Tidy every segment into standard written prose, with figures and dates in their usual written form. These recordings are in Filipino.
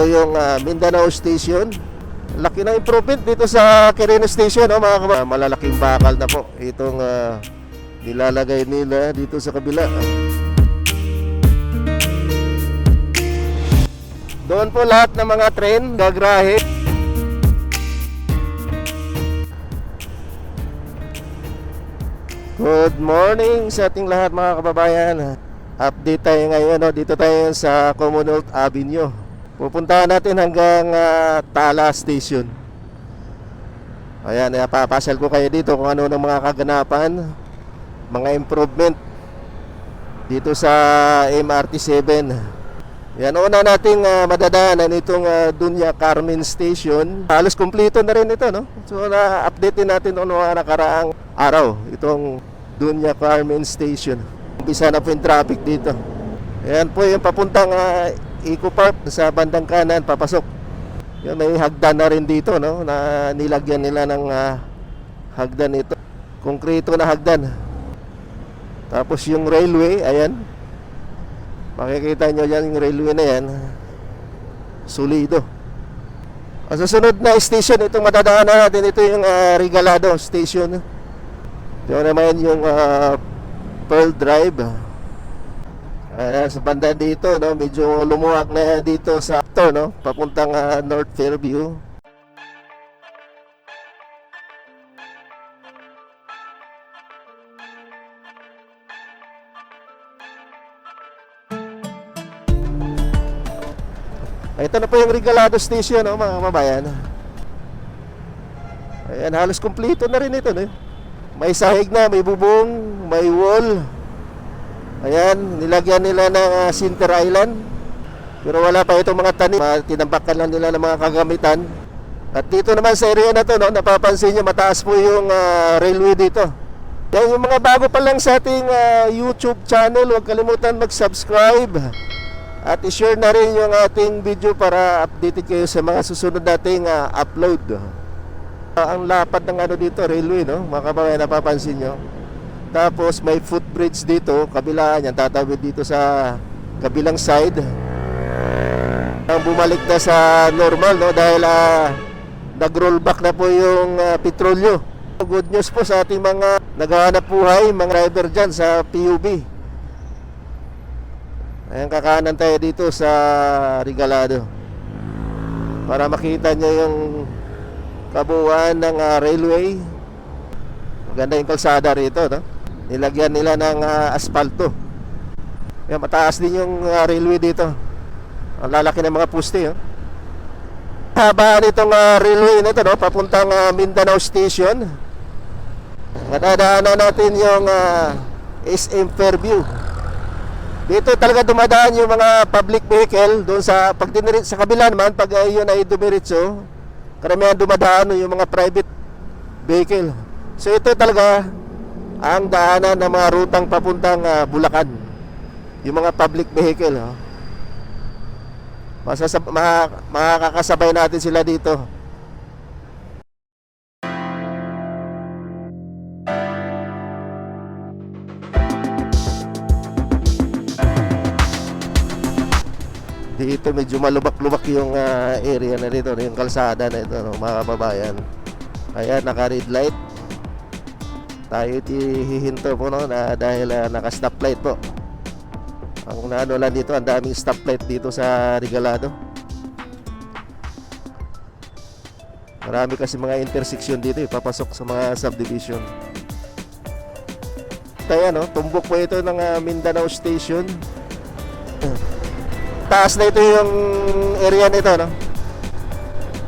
po yung Mindanao Station. Laki ng improvement dito sa Quirino Station, no, mga kababayan. Malalaking bakal na po itong nilalagay nila dito sa kabila. Doon po lahat ng mga train gagrahe. Good morning sa ating lahat, mga kababayan. Update tayo ngayon, no? Dito tayo sa Commonwealth Avenue. Pupuntahan natin hanggang Tala Station. Ayan, papasyal ko kayo dito kung ano ng mga kaganapan, mga improvement dito sa MRT-7. Yan, una nating madadaanan itong Dunya Carmen Station. Halos kumpleto na rin ito, no? So na-update din natin noong mga nakaraang araw itong Dunya Carmen Station. Umpisa na po yung traffic dito. Ayan po yung papuntang Eco Park sa bandang kanan, papasok. Yan, may hagdan na rin dito, no? Na nilagyan nila ng hagdan ito. Konkreto na hagdan. Tapos yung railway, ayan. Makikita nyo yan, yung railway na yan. Solido. Ang susunod na station, itong madadaanan natin, ito yung Regalado Station. Ito naman yung Pearl Drive. Sa banda dito, no, medyo lumuwag na dito sa actor, no, papuntang North Fairview. Ito na po yung Regalado Station, no, mga kababayan. Ayan, halos kumpleto na rin ito, no? May sahig na, may bubong, may wall. Ayan, nilagyan nila ng center island. Pero wala pa itong mga tanim. Tinambakan lang nila ng mga kagamitan. At dito naman sa area na to, no, napapansin nyo, mataas po yung railway dito. Yan, yung mga bago pa lang sa ating YouTube channel, huwag kalimutan mag-subscribe. At i-share na rin yung ating video para updated kayo sa mga susunod nating upload. Ang lapad ng ano dito, railway, no, mga kababayan, napapansin nyo. Tapos may footbridge dito, kabilaan yan, tatawid dito sa kabilang side. Ang bumalik na sa normal, no, dahil nag-rollback na po yung petrolyo. Good news po sa ating mga naghahanap buhay, mga driver dyan sa PUB. Ayan, kakanan tayo dito sa Regalado para makita nyo yung kabuuan ng railway. Maganda yung kalsada rito, no? Nilagyan nila ng asfalto. Ayan, mataas din yung railway dito. Ang lalaki ng mga poste, oh. Habaan itong railway na ito, no, papuntang Mindanao Station. Madadaanan natin yung SM Fairview. Dito talaga dumadaan yung mga public vehicle. Doon sa sa kabila naman, pag yun ay dumiritso, karamihan dumadaan yung mga private vehicle. So ito talaga ang daanan ng mga rutang papuntang Bulacan. Yung mga public vehicle, oh. Makakasabay natin sila dito. Dito medyo malubak-lubak yung area na dito, yung kalsada na ito, no, mga kababayan. Ayan, naka-red light. Tayo hihinto po, no, na dahil naka-stoplight po. Ang naano lang dito, ang daming stoplight dito sa Regalado. Marami kasi mga intersection dito, papasok sa mga subdivision. Ayan, no, tumbok po ito ng Mindanao Station. Taas na ito yung area nito, no?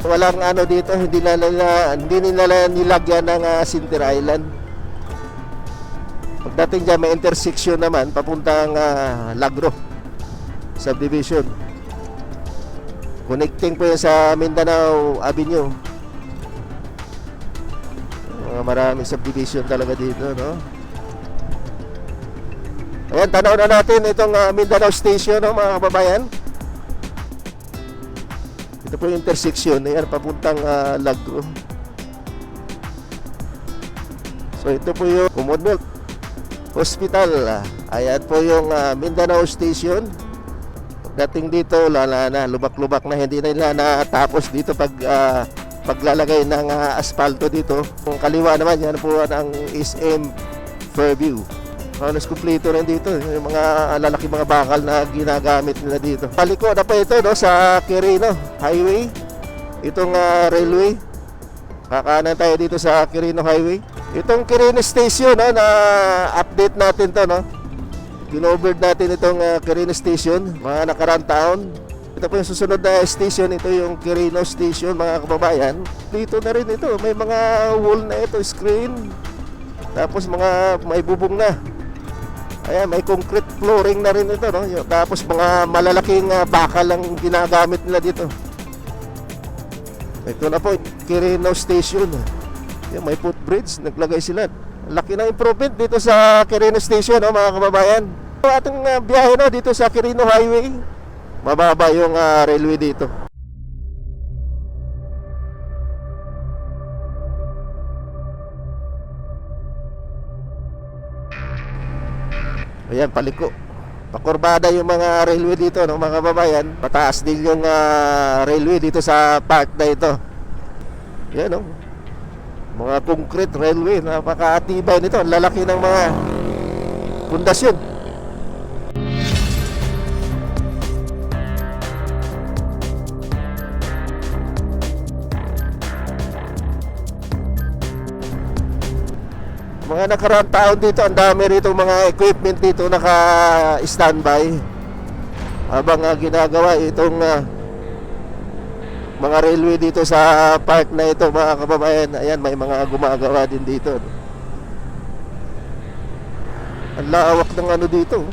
Walang ano dito, hindi nila nilagyan ng center island. Pagdating dyan, may intersection naman papuntang Lagro subdivision. Connecting po yan sa Mindanao Avenue. Maraming subdivision talaga dito, no? Ayan, tanaw na natin itong Mindanao Station, no, mga kababayan. Ito po yung intersection. Ayan, papuntang Lagro. So ito po yung Commonwealth Hospital. Ayan po yung Mindanao Station. Dating dito, wala na, lubak-lubak na, hindi na nila natapos dito paglalagay ng asfalto dito. Kung kaliwa naman, yan po ang SM Fairview. Halos kumpleto rin dito, yung mga lalaki mga bakal na ginagamit nila dito. Paliko na pa ito, no, sa Quirino Highway, itong railway. Kakanan tayo dito sa Quirino Highway. Itong Quirino Station, no, na update natin to, no. Kinovered natin itong Quirino Station mga nakaraang taon. Ito po yung susunod na station. Ito yung Quirino Station, mga kababayan. Dito na rin ito, may mga wall na ito, screen. Tapos mga may bubong na. Ayan, may concrete flooring na rin ito, no? Tapos mga malalaking bakal ang ginagamit nila dito. Ito na po, Quirino Station. Ayan, may footbridge, naglagay sila. Laki ng improvement dito sa Quirino Station, no, mga kababayan. Ating biyahe, no, dito sa Quirino Highway. Mababa yung railway dito. Ayan, paliko. Pakurbada yung mga railway dito, no, mga kababayan. Pataas din yung railway dito sa park na ito. Yan, no. Mga concrete railway, napakaatibay nito. Ang lalaki ng mga pundasyon. Mga nakaraang taon dito, ang dami rito mga equipment dito naka-standby habang ginagawa itong mga railway dito sa park na ito, mga kababayan. Ayan, may mga gumagawa din dito. Ang lawak ng ano dito.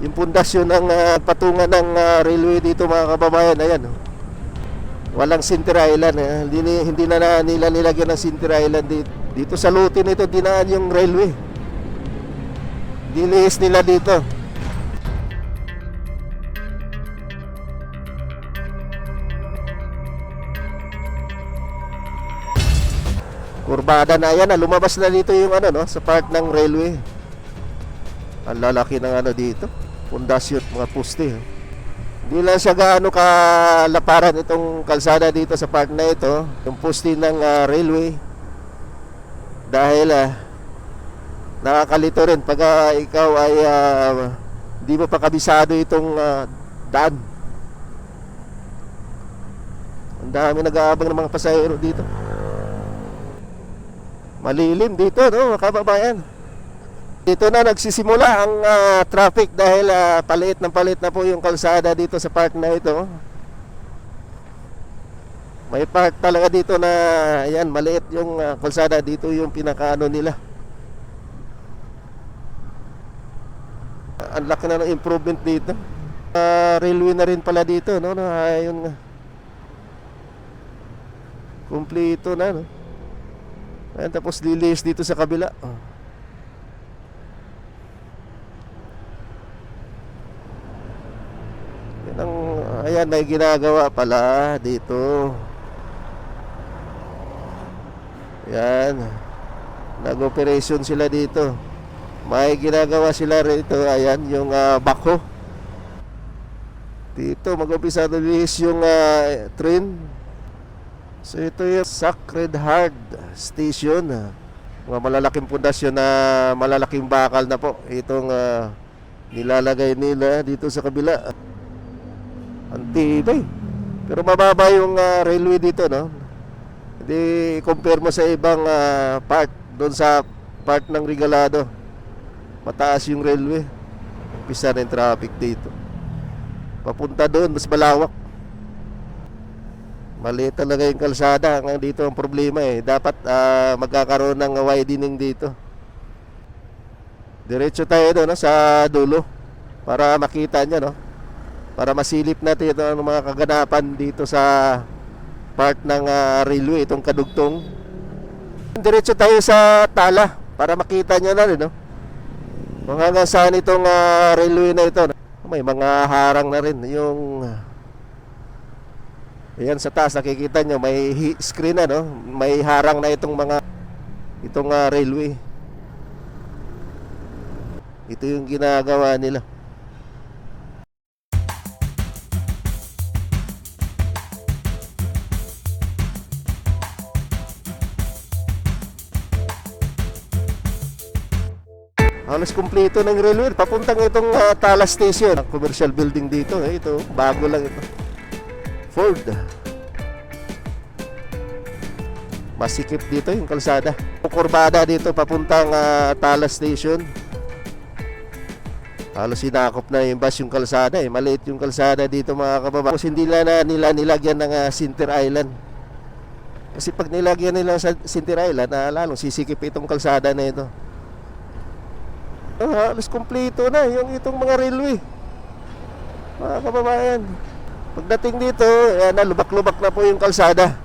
Yung pundasyon ng patungan ng railway dito, mga kababayan. Ayan, walang center island, hindi na nila nilagyan ng center island dito. Dito sa lote nito dinaan yung railway. Dinihis nila dito. Kurbada na yan, lumabas na dito yung ano, no, sa part ng railway. Ang lalaki ng ano dito, pundasyon, mga poste. Hindi lang siya gaano kalaparan itong kalsada dito sa park na ito, yung poste ng railway. Dahil nakakalito rin pag ikaw ay hindi mo pa kabisado itong daan. Ang dami nag-aabang ng mga pasahero dito. Malilim dito, no, kababayan. Dito na nagsisimula ang traffic dahil paliit na po yung kalsada dito sa park na ito. May park talaga dito na ayan, maliit yung kalsada dito, yung pinakaano nila. Ang laki na ng improvement dito. Railway na rin pala dito, no, ayun nga. Kumpleto na, no. Ayan, tapos lilis dito sa kabila. Ayan, may ginagawa pala dito. Ayan, nag-operation sila dito. May ginagawa sila rito. Ayan, yung bako. Dito, mag-umpisa na lilis yung train. So ito yung Sacred Heart Station. Mga malalaking pundasyon na malalaking bakal na po. Itong nilalagay nila dito sa kabila. Antibay. Pero mababa yung railway dito, no? Hindi compare mo sa ibang part. Doon sa part ng Regalado, mataas yung railway. Umpisa na yung traffic dito. Papunta doon, mas malawak. Maliit talaga yung kalsada. Hanggang dito ang problema dapat magkakaroon ng widening dito. Diretso tayo doon, no, sa dulo para makita nyo, no, para masilip natin ito ang mga kaganapan dito sa part ng railway, itong kadugtong. Diretso tayo sa tala para makita nyo na rin, no, hanggang saan itong railway na ito. May mga harang na rin yung ayan sa taas, nakikita nyo may screen na, no? May harang na itong railway. Ito yung ginagawa nila. Halos kumpleto ng railway. Papuntang itong Tala Station. Commercial building dito. Ito, bago lang ito. Ford. Masikip dito yung kalsada. Kurbada dito papuntang Tala Station. Halos sinakop na yung bus yung kalsada Maliit yung kalsada dito mga kababayan. Kasi hindi na nila nilagyan ng Center Island. Kasi pag nilagyan nila sa Center Island, lalong sisikip itong kalsada na ito. Halos kumpleto na yung itong mga railway. Mga kababayan. Pagdating dito, lubak-lubak na po yung kalsada.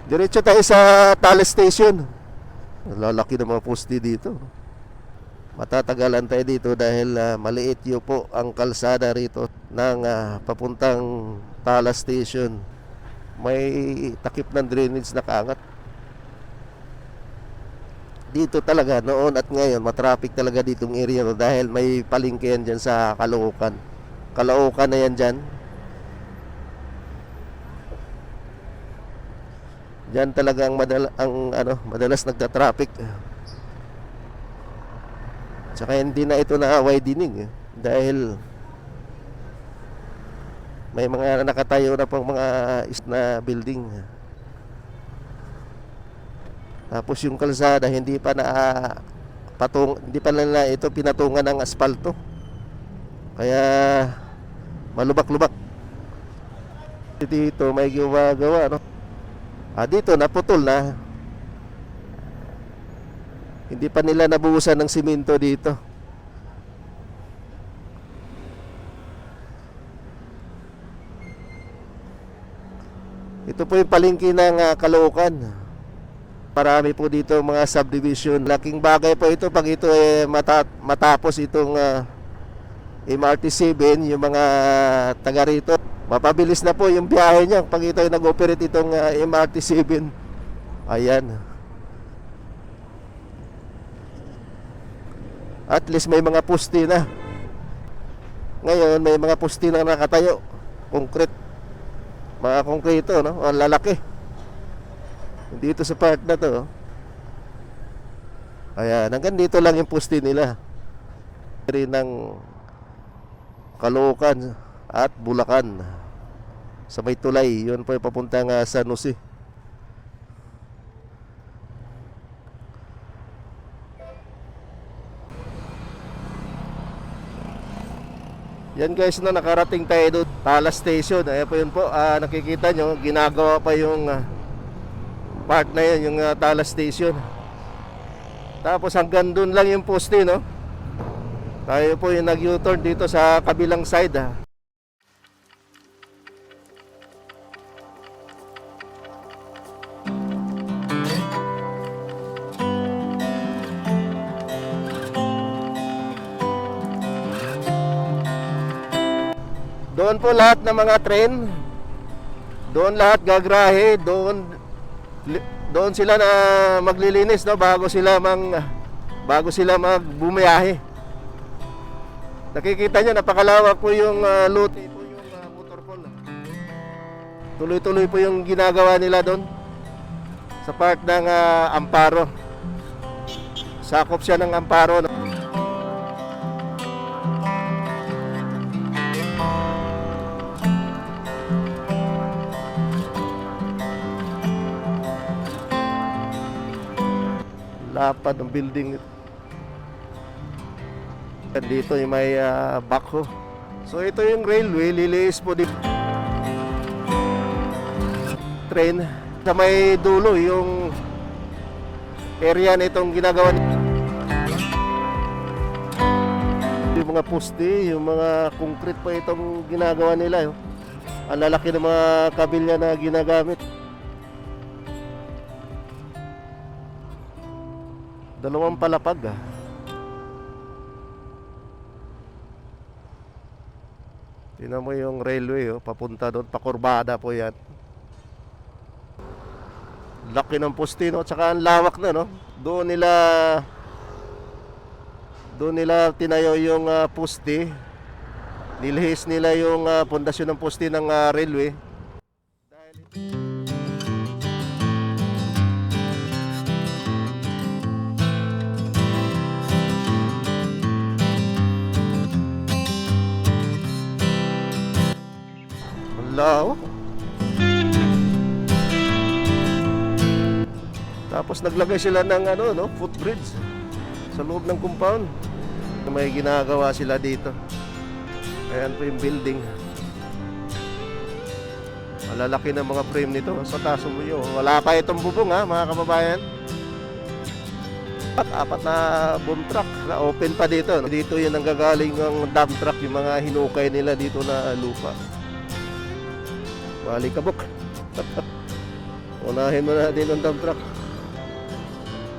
Diretso tayo sa Tala Station. Lalaki ng mga poste dito. Matatagalan tayo dito dahil maliit yun po ang kalsada rito ng papuntang Tala Station. May takip ng drainage na kaangat. Dito talaga noon at ngayon matraffic talaga ditong area dahil may palengke yan dyan sa Caloocan. Caloocan na yan dyan. Diyan talaga madalas nagta-traffic. Tsaka hindi na ito na widening dahil may mga nakatayo na pang mga na building. Tapos yung kalsada hindi pa na ito pinatungan ng asfalto. Kaya malubak-lubak. Dito may gawa no. Dito naputol na. Hindi pa nila nabuhusan ng simento dito. Ito po yung palengke ng Caloocan. Marami po dito mga subdivision. Laking bagay po ito pag ito matapos itong MRT7, yung mga taga rito. Mapabilis na po yung biyahe niya pag ito ay nag-operate itong MRT7. Ayan. At least may mga poste na. Ngayon may mga poste na nakatayo. Concrete. Mga konkreto, no? Ang lalaki. Dito sa part na to. Ayan, hanggang dito lang yung poste nila. Rin ng Caloocan at Bulacan. Sa may tulay, yun po yung papuntang San Jose. Yan guys, na nakarating tayo doon, Tala Station. Ayan po yun po, nakikita nyo, ginagawa pa yung part na yun, yung Tala Station. Tapos hanggang doon lang yung poste, no? Tayo po yung nag-U-turn dito sa kabilang side. Doon po lahat ng mga train, doon lahat gagrahe, doon sila na maglilinis, no, bago sila magbumiyahe. Nakikita nyo, napakalawak po yung lote po yung motor pool. Tuloy-tuloy po yung ginagawa nila doon sa part ng Amparo. Sakop siya ng Amparo, no? Lapad ng building. Dito yung may backhoe. So ito yung railway, liliis po dito train sa may dulo yung area nitong ginagawa yung mga poste, yung mga concrete pa itong ginagawa nila. Ang lalaki ng mga kabilya na ginagamit. Dalawang palapag. Tingnan mo yung railway, papunta doon, pakurbada po yan. Laki ng poste, no? Tsaka ang lawak na, no? Doon nila tinayo yung poste. Nilihis nila yung pundasyon ng poste ng railway. lawak. Tapos naglagay sila ng footbridge sa loob ng compound. May ginagawa sila dito. Ayan po yung building. Malalaki ng mga frame nito. Sa taas mo yun. Wala pa itong bubong mga kababayan. Apat na boom truck na open pa dito. Dito yun ang gagaling ng dump truck, yung mga hinukay nila dito na lupa. Malikabok. Unahin mo na din ang dump truck.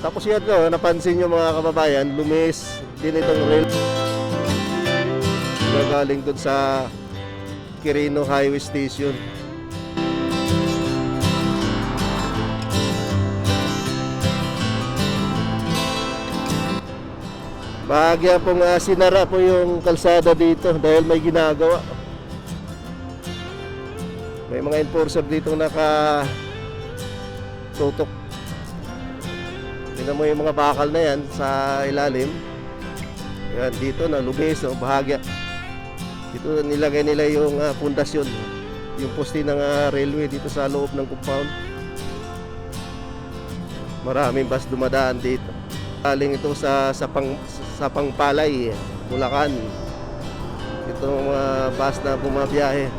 Tapos yan napansin nyo mga kababayan, lumis din itong rail. Gagaling dun sa Quirino Highway Station. Bahagya pong sinara po yung kalsada dito dahil may ginagawa. May mga enforcer dito naka-tutok. Tingnan mo yung mga bakal na yan sa ilalim. Yan, dito na lubis, bahagya. Dito nilagay nila yung pundasyon, yung poste ng railway dito sa loob ng compound. Maraming bus dumadaan dito. Galing ito sa Pangpalay, Bulacan. Itong bus na bumabiyahe.